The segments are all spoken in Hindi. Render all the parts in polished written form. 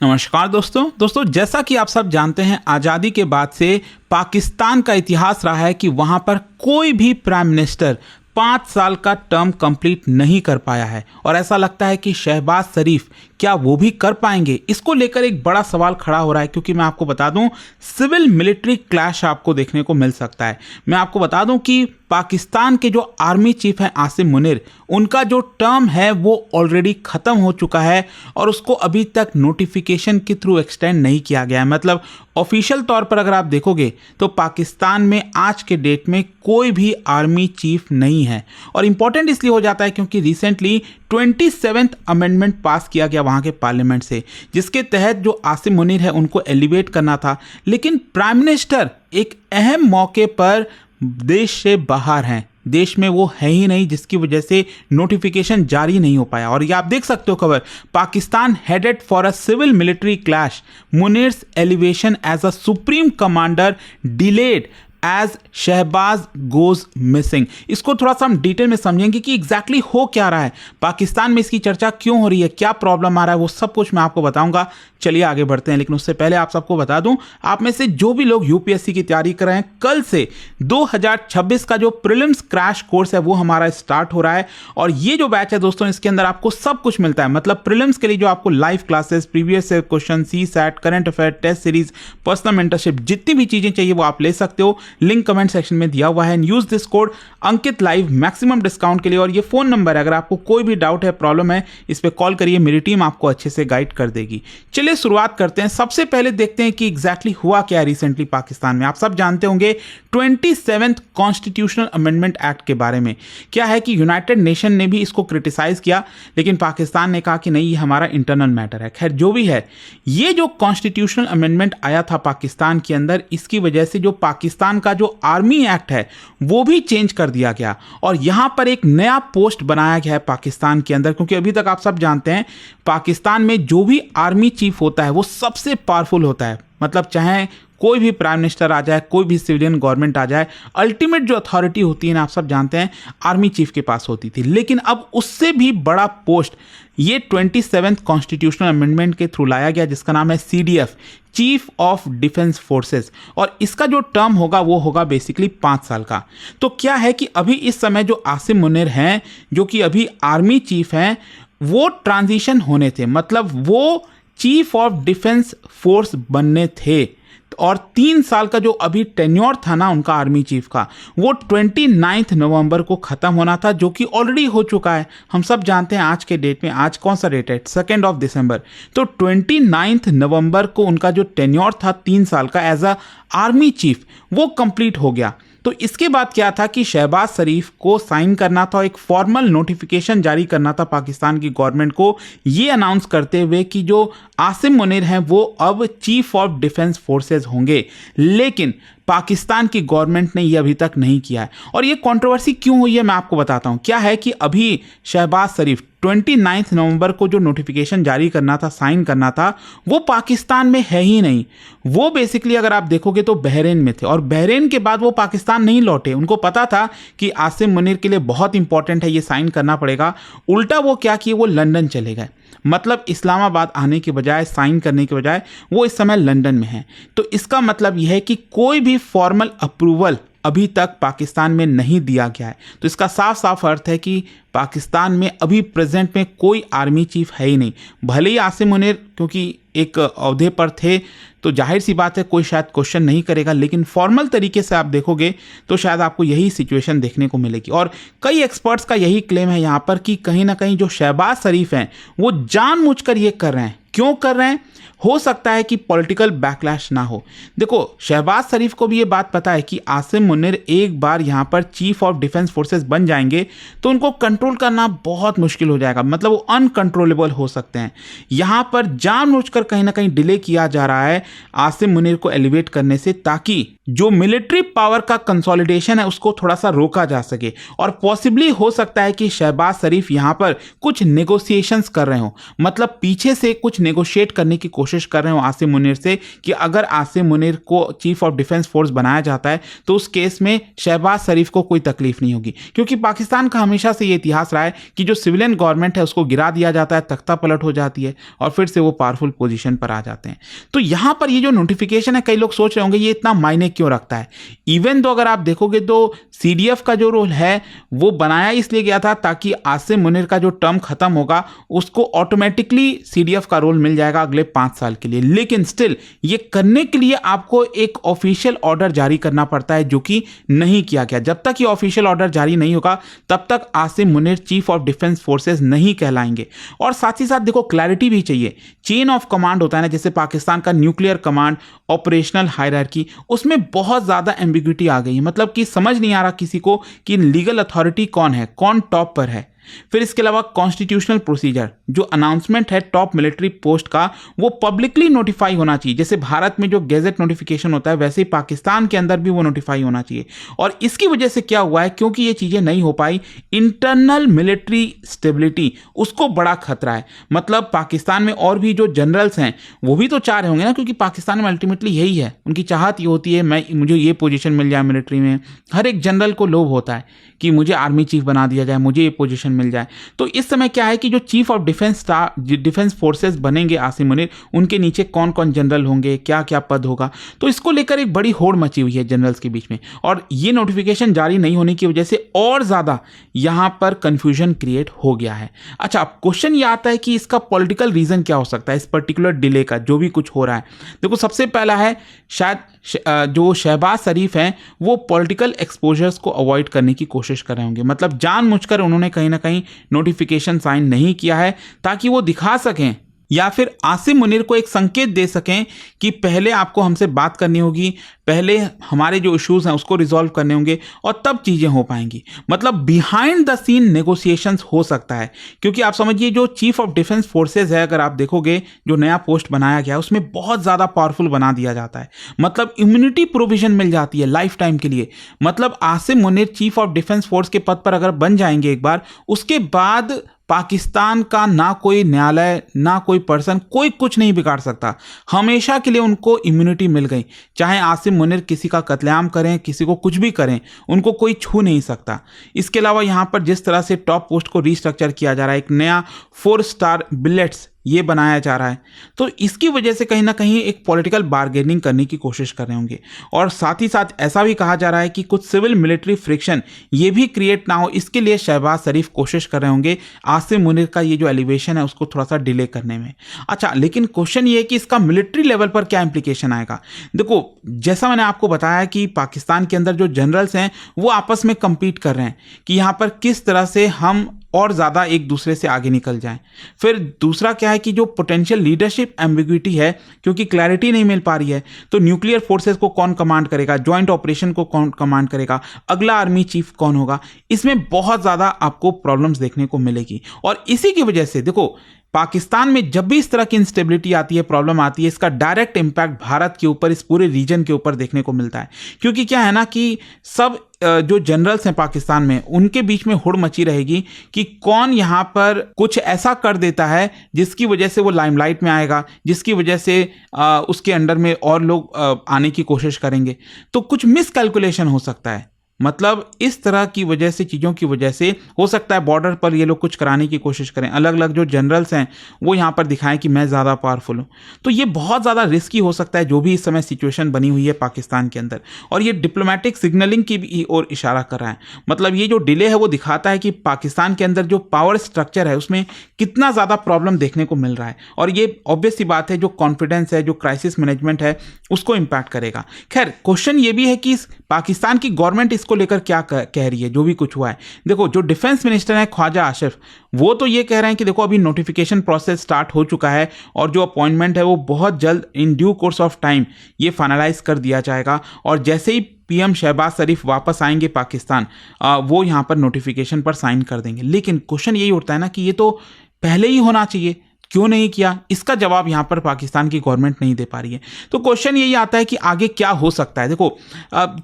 नमस्कार दोस्तों जैसा कि आप सब जानते हैं, आज़ादी के बाद से पाकिस्तान का इतिहास रहा है कि वहां पर कोई भी प्राइम मिनिस्टर 5 साल का टर्म कंप्लीट नहीं कर पाया है। और ऐसा लगता है कि शहबाज शरीफ क्या वो भी कर पाएंगे, इसको लेकर एक बड़ा सवाल खड़ा हो रहा है। क्योंकि मैं आपको बता दूं, सिविल मिलिट्री क्लैश आपको देखने को मिल सकता है। मैं आपको बता दूं कि पाकिस्तान के जो आर्मी चीफ हैं आसिम मुनीर, उनका जो टर्म है वो ऑलरेडी ख़त्म हो चुका है और उसको अभी तक नोटिफिकेशन के थ्रू एक्सटेंड नहीं किया गया है। मतलब ऑफिशियल तौर पर अगर आप देखोगे तो पाकिस्तान में आज के डेट में कोई भी आर्मी चीफ नहीं है। और इम्पॉर्टेंट इसलिए हो जाता है क्योंकि रिसेंटली 27th अमेंडमेंट पास किया गया वहाँ के पार्लियामेंट से, जिसके तहत जो आसिम मुनीर है उनको एलिवेट करना था। लेकिन प्राइम मिनिस्टर एक अहम मौके पर देश से बाहर हैं, देश में वो है ही नहीं, जिसकी वजह से नोटिफिकेशन जारी नहीं हो पाया। और ये आप देख सकते हो खबर, Pakistan headed for a civil military clash, Munir's elevation as a supreme commander delayed as Shehbaz goes missing. इसको थोड़ा सा हम डिटेल में समझेंगे कि एग्जैक्टली हो क्या रहा है, पाकिस्तान में इसकी चर्चा क्यों हो रही है, क्या प्रॉब्लम आ रहा है, वो सब कुछ मैं आपको बताऊंगा। चलिए आगे बढ़ते हैं। लेकिन उससे पहले आप सबको बता दूं, आप में से जो भी लोग यूपीएससी की तैयारी कर रहे हैं, कल से 2026 का जो प्रीलिम्स क्रैश कोर्स है वो हमारा स्टार्ट हो रहा है। और ये जो बैच है दोस्तों, इसके अंदर आपको सब कुछ मिलता है। मतलब प्रीलिम्स के लिए जो आपको live classes, previous question, CSAT, current affair, test series, personal mentorship, जितनी भी चीजें चाहिए वो आप ले सकते हो। लिंक कमेंट सेक्शन में दिया हुआ है। Use this code Ankit live maximum discount के लिए। और ये फोन नंबर है, अगर आपको कोई भी डाउट है, प्रॉब्लम है, इस पे कॉल करिए, मेरी टीम आपको अच्छे से गाइड कर देगी। चलिए शुरुआत करते हैं। सबसे पहले देखते हैं कि एग्जैक्टली हुआ क्या है रिसेंटली पाकिस्तान में। आप सब जानते होंगे 27th कॉन्स्टिट्यूशनल अमेंडमेंट एक्ट के बारे में। क्या है कि यूनाइटेड नेशन ने भी इसको क्रिटिसाइज किया, लेकिन पाकिस्तान ने कहा कि नहीं, ये हमारा इंटरनल मैटर है। खैर जो भी है, ये जो कॉन्स्टिट्यूशनल अमेंडमेंट आया था पाकिस्तान के अंदर, इसकी वजह से जो पाकिस्तान का जो आर्मी एक्ट है वो भी चेंज कर दिया गया। और यहां पर एक नया पोस्ट बनाया गया है पाकिस्तान के अंदर। क्योंकि अभी तक आप सब जानते हैं, पाकिस्तान में जो भी आर्मी चीफ होता है वो सबसे पावरफुल होता है। मतलब चाहे कोई भी प्राइम मिनिस्टर आ जाए, कोई भी सिविलियन गवर्नमेंट आ जाए, अल्टीमेट जो अथॉरिटी होती है ना, आप सब जानते हैं, आर्मी चीफ के पास होती थी। लेकिन अब उससे भी बड़ा पोस्ट ये 27th कॉन्स्टिट्यूशनल अमेंडमेंट के थ्रू लाया गया, जिसका नाम है CDF, chief of defence forces. और इसका जो टर्म होगा वो होगा बेसिकली 5 साल का। तो क्या है कि अभी इस समय जो आसिम मुनीर हैं, जो कि अभी आर्मी चीफ हैं, वो ट्रांजिशन होने थे। मतलब वो चीफ ऑफ डिफेंस फोर्स बनने थे। और 3 साल का जो अभी टेन्योर था ना उनका आर्मी चीफ का, वो 29 नवंबर को खत्म होना था, जो कि ऑलरेडी हो चुका है। हम सब जानते हैं आज के डेट में, आज कौन सा डेट है, 2 दिसंबर। तो 29 नवंबर को उनका जो टेन्योर था 3 साल का एज अ आर्मी चीफ, वो कंप्लीट हो गया। तो इसके बाद क्या था कि शहबाज शरीफ को साइन करना था, एक फॉर्मल नोटिफिकेशन जारी करना था पाकिस्तान की गवर्नमेंट को, ये अनाउंस करते हुए कि जो आसिम मुनीर हैं वो अब चीफ ऑफ डिफेंस फोर्सेस होंगे। लेकिन पाकिस्तान की गवर्नमेंट ने ये अभी तक नहीं किया है। और ये कंट्रोवर्सी क्यों हुई है मैं आपको बताता हूँ। क्या है कि अभी शहबाज शरीफ 29 नवंबर को जो नोटिफिकेशन जारी करना था, साइन करना था, वो पाकिस्तान में है ही नहीं। वो बेसिकली अगर आप देखोगे तो बहरीन में थे, और बहरीन के बाद वो पाकिस्तान नहीं लौटे। उनको पता था कि आसिम मुनीर के लिए बहुत इंपॉर्टेंट है, ये साइन करना पड़ेगा। उल्टा वो क्या किए, वो लंदन चले गए। मतलब इस्लामाबाद आने के बजाय, साइन करने के बजाय, वो इस समय लंदन में है। तो इसका मतलब यह है कि कोई भी फॉर्मल अप्रूवल अभी तक पाकिस्तान में नहीं दिया गया है। तो इसका साफ साफ अर्थ है कि पाकिस्तान में अभी प्रेजेंट में कोई आर्मी चीफ है ही नहीं। भले ही आसिम मुनीर क्योंकि एक ओहदे पर थे, तो जाहिर सी बात है कोई शायद क्वेश्चन नहीं करेगा, लेकिन फॉर्मल तरीके से आप देखोगे तो शायद आपको यही सिचुएशन देखने को मिलेगी। और कई एक्सपर्ट्स का यही क्लेम है यहाँ पर कि कहीं ना कहीं जो शहबाज शरीफ हैं वो जानबूझकर ये कर रहे हैं। क्यों कर रहे हैं? हो सकता है कि पॉलिटिकल बैकलैश ना हो। देखो, शहबाज शरीफ को भी ये बात पता है कि आसिम मुनीर एक बार यहाँ पर चीफ ऑफ डिफेंस फोर्सेस बन जाएंगे तो उनको कंट्रोल करना बहुत मुश्किल हो जाएगा। मतलब वो अनकंट्रोलेबल हो सकते हैं। यहाँ पर जानबूझकर कहीं ना कहीं डिले किया जा रहा है आसिम मुनीर को एलिवेट करने से, ताकि जो मिलिट्री पावर का कंसोलिडेशन है उसको थोड़ा सा रोका जा सके। और पॉसिबली हो सकता है कि शहबाज शरीफ यहां पर कुछ नेगोशिएशंस कर रहे हो, मतलब पीछे से कुछ नेगोशिएट करने की कोशिश कर रहे हो आसिम मुनीर से कि अगर आसिम मुनीर को चीफ ऑफ डिफेंस फोर्स बनाया जाता है तो उस केस में शहबाज शरीफ को कोई तकलीफ नहीं होगी। क्योंकि पाकिस्तान का हमेशा से ये इतिहास रहा है कि जो सिविलियन गवर्नमेंट है उसको गिरा दिया जाता है, तख्ता पलट हो जाती है और फिर से वो पावरफुल पोजीशन पर आ जाते हैं। तो यहां पर ये जो नोटिफिकेशन है, कई लोग सोच रहे होंगे ये इतना मायने क्यों रखता है। इवन तो अगर आप देखोगे तो सीडीएफ का जो रोल है वो बनाया इसलिए गया था ताकि आसिम मुनीर का जो टर्म खत्म होगा उसको ऑटोमेटिकली सीडीएफ का रोल मिल जाएगा अगले 5 साल के लिए। लेकिन स्टिल ये करने के लिए आपको एक ऑफिशियल ऑर्डर जारी करना पड़ता है, जो कि नहीं किया गया। जब तक ये ऑफिशियल ऑर्डर जारी नहीं होगा तब तक Asim Munir chief of defence forces नहीं कहलाएंगे। और साथ ही साथ देखो क्लैरिटी भी चाहिए। चेन ऑफ कमांड होता है ना, जैसे पाकिस्तान का न्यूक्लियर कमांड, ऑपरेशनल हायरार्की, उसमें बहुत ज्यादा एम्बिग्युइटी आ गई है। मतलब कि समझ नहीं आ रहा किसी को कि लीगल अथॉरिटी कौन है, कौन टॉप पर है। फिर इसके अलावा कॉन्स्टिट्यूशनल प्रोसीजर, जो अनाउंसमेंट है टॉप मिलिट्री पोस्ट का वो पब्लिकली नोटिफाई होना चाहिए। जैसे भारत में जो गैजेट नोटिफिकेशन होता है वैसे ही पाकिस्तान के अंदर भी वो नोटिफाई होना चाहिए। और इसकी वजह से क्या हुआ है, क्योंकि ये चीजें नहीं हो पाई, इंटरनल मिलिट्री स्टेबिलिटी उसको बड़ा खतरा है। मतलब पाकिस्तान में और भी जो जनरल्स हैं वो भी तो चाह रहे होंगे ना, क्योंकि पाकिस्तान में अल्टीमेटली यही है, उनकी चाहत ये होती है मुझे ये पोजीशन मिल जाए मिलिट्री में। हर एक जनरल को लोभ होता है कि मुझे आर्मी चीफ बना दिया जाए, मुझे ये पोजीशन मिल जाए। तो इस समय क्या है कि जो चीफ ऑफ डिफेंस फोर्सेस बनेंगे आसिम मुनीर, उनके नीचे कौन कौन जनरल होंगे, क्या क्या पद होगा, तो इसको लेकर एक बड़ी होड़ मची हुई है जनरल्स के बीच में। और ये नोटिफिकेशन जारी नहीं होने की वजह से और ज्यादा यहां पर कंफ्यूजन क्रिएट हो गया है। अच्छा, अब क्वेश्चन ये आता है कि इसका पॉलिटिकल रीजन क्या हो सकता है, इस पर्टिकुलर डिले का जो भी कुछ हो रहा है। देखो, सबसे पहला है शायद जो शहबाज शरीफ हैं वो पॉलिटिकल एक्सपोजर्स को अवॉइड करने की कोशिश कर रहे होंगे। मतलब जानबूझकर उन्होंने कहीं ना कहीं नोटिफिकेशन साइन नहीं किया है ताकि वो दिखा सकें या फिर आसिम मुनीर को एक संकेत दे सकें कि पहले आपको हमसे बात करनी होगी, पहले हमारे जो इश्यूज हैं उसको रिजॉल्व करने होंगे और तब चीजें हो पाएंगी। मतलब बिहाइंड द सीन नेगोशिएशंस हो सकता है, क्योंकि आप समझिए जो चीफ ऑफ डिफेंस फोर्सेज है, अगर आप देखोगे जो नया पोस्ट बनाया गया उसमें बहुत ज्यादा पावरफुल बना दिया जाता है। मतलब इम्यूनिटी प्रोविजन मिल जाती है लाइफ टाइम के लिए। मतलब Asim Munir chief of defence force के पद पर अगर बन जाएंगे एक बार, उसके बाद पाकिस्तान का ना कोई न्यायालय ना कोई पर्सन कोई कुछ नहीं बिगाड़ सकता। हमेशा के लिए उनको इम्यूनिटी मिल गई। चाहे आसिम मुनीर किसी का कत्लेआम करें, किसी को कुछ भी करें, उनको कोई छू नहीं सकता। इसके अलावा यहाँ पर जिस तरह से टॉप पोस्ट को रिस्ट्रक्चर किया जा रहा है, एक नया 4 स्टार बिलेट्स ये बनाया जा रहा है, तो इसकी वजह से कहीं ना कहीं एक पॉलिटिकल बार्गेनिंग करने की कोशिश कर रहे होंगे। और साथ ही साथ ऐसा भी कहा जा रहा है कि कुछ सिविल मिलिट्री फ्रिक्शन ये भी क्रिएट ना हो, इसके लिए शहबाज शरीफ कोशिश कर रहे होंगे आसिम मुनीर का ये जो एलिवेशन है उसको थोड़ा सा डिले करने में। अच्छा, लेकिन क्वेश्चन ये है कि इसका मिलिट्री लेवल पर क्या इंप्लीकेशन आएगा। देखो, जैसा मैंने आपको बताया कि पाकिस्तान के अंदर जो जनरल्स हैं वो आपस में compete कर रहे हैं कि यहाँ पर किस तरह से हम और ज़्यादा एक दूसरे से आगे निकल जाएं। फिर दूसरा क्या है कि जो पोटेंशियल लीडरशिप एम्बिग्विटी है, क्योंकि क्लैरिटी नहीं मिल पा रही है, तो न्यूक्लियर फोर्सेस को कौन कमांड करेगा, जॉइंट ऑपरेशन को कौन कमांड करेगा, अगला आर्मी चीफ कौन होगा, इसमें बहुत ज़्यादा आपको प्रॉब्लम्स देखने को मिलेगी। और इसी की वजह से देखो, पाकिस्तान में जब भी इस तरह की इंस्टेबिलिटी आती है, प्रॉब्लम आती है, इसका डायरेक्ट इंपैक्ट भारत के ऊपर, इस पूरे रीजन के ऊपर देखने को मिलता है। क्योंकि क्या है ना कि सब जो जनरल्स हैं पाकिस्तान में, उनके बीच में हुड़ मची रहेगी कि कौन यहाँ पर कुछ ऐसा कर देता है जिसकी वजह से वो लाइमलाइट में आएगा, जिसकी वजह से उसके अंडर में और लोग आने की कोशिश करेंगे। तो कुछ मिसकैलकुलेशन हो सकता है। मतलब इस तरह की वजह से, चीज़ों की वजह से हो सकता है बॉर्डर पर ये लोग कुछ कराने की कोशिश करें, अलग अलग जो जनरल्स हैं वो यहाँ पर दिखाएं कि मैं ज़्यादा पावरफुल हूँ। तो ये बहुत ज़्यादा रिस्की हो सकता है जो भी इस समय सिचुएशन बनी हुई है पाकिस्तान के अंदर। और ये डिप्लोमेटिक सिग्नलिंग की भी ओर इशारा कर रहा है। मतलब ये जो डिले है वो दिखाता है कि पाकिस्तान के अंदर जो पावर स्ट्रक्चर है उसमें कितना ज़्यादा प्रॉब्लम देखने को मिल रहा है। और ये ऑब्वियस सी बात है, जो कॉन्फिडेंस है, जो क्राइसिस मैनेजमेंट है, उसको इम्पैक्ट करेगा। खैर, क्वेश्चन ये भी है कि पाकिस्तान की गवर्नमेंट इसको लेकर क्या कह रही है, जो भी कुछ हुआ है। देखो, जो डिफेंस मिनिस्टर है ख्वाजा आसिफ, वो तो ये कह रहे हैं कि देखो अभी नोटिफिकेशन प्रोसेस स्टार्ट हो चुका है और जो अपॉइंटमेंट है वो बहुत जल्द in due course of time ये फाइनलाइज कर दिया जाएगा। और जैसे ही पीएम शहबाज शरीफ वापस आएंगे पाकिस्तान, वो यहाँ पर नोटिफिकेशन पर साइन कर देंगे। लेकिन क्वेश्चन यही उठता है ना कि ये तो पहले ही होना चाहिए, क्यों नहीं किया, इसका जवाब यहाँ पर पाकिस्तान की गवर्नमेंट नहीं दे पा रही है। तो क्वेश्चन यही आता है कि आगे क्या हो सकता है। देखो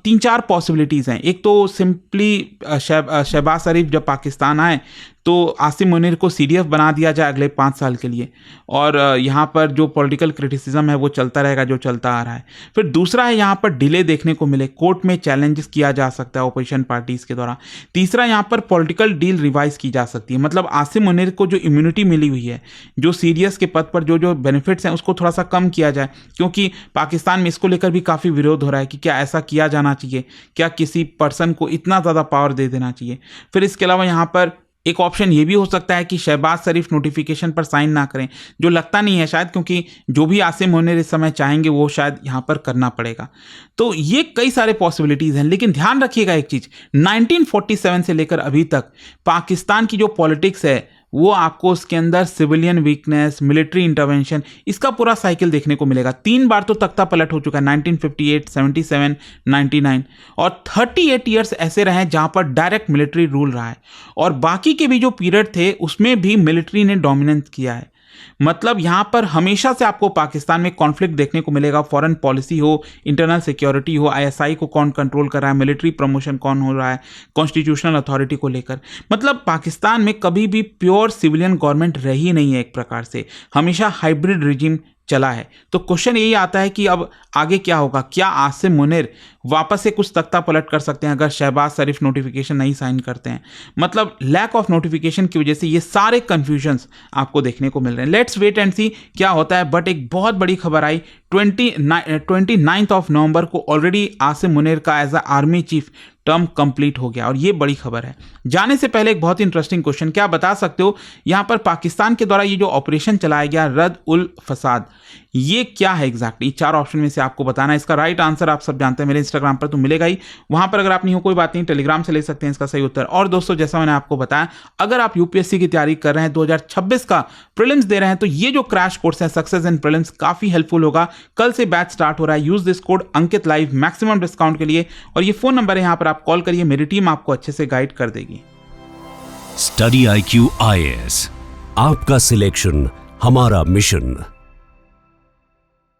3-4 पॉसिबिलिटीज़ हैं। एक तो सिंपली शहबाज शरीफ जब पाकिस्तान आए तो आसिम मुनीर को CDF बना दिया जाए अगले 5 साल के लिए, और यहाँ पर जो पॉलिटिकल क्रिटिसिज्म है वो चलता रहेगा जो चलता आ रहा है। फिर दूसरा है यहाँ पर डिले देखने को मिले, कोर्ट में चैलेंजेस किया जा सकता है ओपोजिशन पार्टीज़ के द्वारा। तीसरा यहाँ पर पॉलिटिकल डील रिवाइज की जा सकती है, मतलब आसिम मुनीर को जो इम्यूनिटी मिली हुई है, जो सीरियस के पद पर जो बेनिफिट्स हैं उसको थोड़ा सा कम किया जाए, क्योंकि पाकिस्तान में इसको लेकर भी काफ़ी विरोध हो रहा है कि क्या ऐसा किया जाना चाहिए, क्या किसी पर्सन को इतना ज़्यादा पावर दे देना चाहिए। फिर इसके अलावा यहाँ पर एक ऑप्शन ये भी हो सकता है कि शहबाज शरीफ नोटिफिकेशन पर साइन ना करें, जो लगता नहीं है शायद, क्योंकि जो भी आसिम मुनीर इस समय चाहेंगे वो शायद यहाँ पर करना पड़ेगा। तो ये कई सारे पॉसिबिलिटीज़ हैं, लेकिन ध्यान रखिएगा एक चीज़, 1947 से लेकर अभी तक पाकिस्तान की जो पॉलिटिक्स है वो आपको उसके अंदर सिविलियन वीकनेस, मिलिट्री इंटरवेंशन, इसका पूरा साइकिल देखने को मिलेगा। 3 बार तो तख्ता पलट हो चुका है, 1958, 77, 99, और 38 ईयर्स ऐसे रहे हैं जहां पर डायरेक्ट मिलिट्री रूल रहा है, और बाकी के भी जो पीरियड थे उसमें भी मिलिट्री ने डोमिनेंस किया है। मतलब यहाँ पर हमेशा से आपको पाकिस्तान में कॉन्फ्लिक्ट देखने को मिलेगा, फॉरेन पॉलिसी हो, इंटरनल सिक्योरिटी हो, ISI को कौन कंट्रोल कर रहा है, मिलिट्री प्रमोशन कौन हो रहा है, कॉन्स्टिट्यूशनल अथॉरिटी को लेकर। मतलब पाकिस्तान में कभी भी प्योर सिविलियन गवर्नमेंट रही नहीं है, एक प्रकार से हमेशा हाइब्रिड रिजिम चला है। तो क्वेश्चन यही आता है कि अब आगे क्या होगा, क्या आसिम मुनीर वापस से कुछ तख्ता पलट कर सकते हैं अगर शहबाज शरीफ नोटिफिकेशन नहीं साइन करते हैं। मतलब लैक ऑफ नोटिफिकेशन की वजह से ये सारे कंफ्यूजन्स आपको देखने को मिल रहे हैं। लेट्स वेट एंड सी क्या होता है। बट एक बहुत बड़ी खबर आई 29 ऑफ नवंबर को ऑलरेडी आसिम मुनीर का as a army chief term complete हो गया, और ये बड़ी खबर है। जाने से पहले एक बहुत इंटरेस्टिंग क्वेश्चन, क्या बता सकते हो यहां पर पाकिस्तान के द्वारा ये जो ऑपरेशन चलाया गया रद उल फसाद, ये क्या है एग्जैक्टली? 4 ऑप्शन में से आपको बताना है। इसका राइट आंसर आप सब जानते हैं, मेरे इंस्टाग्राम पर तो मिलेगा ही, वहां पर अगर आप नहीं हो कोई बात नहीं, टेलीग्राम से ले सकते हैं इसका सही उत्तर। और दोस्तों जैसा मैंने आपको बताया, अगर आप UPSC की तैयारी कर रहे हैं, 2026 का प्रीलिम्स दे रहे हैं, तो ये जो क्रैश कोर्स है सक्सेस इन प्रीलिम्स काफी हेल्पफुल होगा। कल से बैच स्टार्ट हो रहा है। Use this code Ankit live maximum discount के लिए, और ये फोन नंबर है, यहां पर आप कॉल करिए, मेरी टीम आपको अच्छे से गाइड कर देगी। स्टडी IQ IAS, आपका सिलेक्शन हमारा मिशन।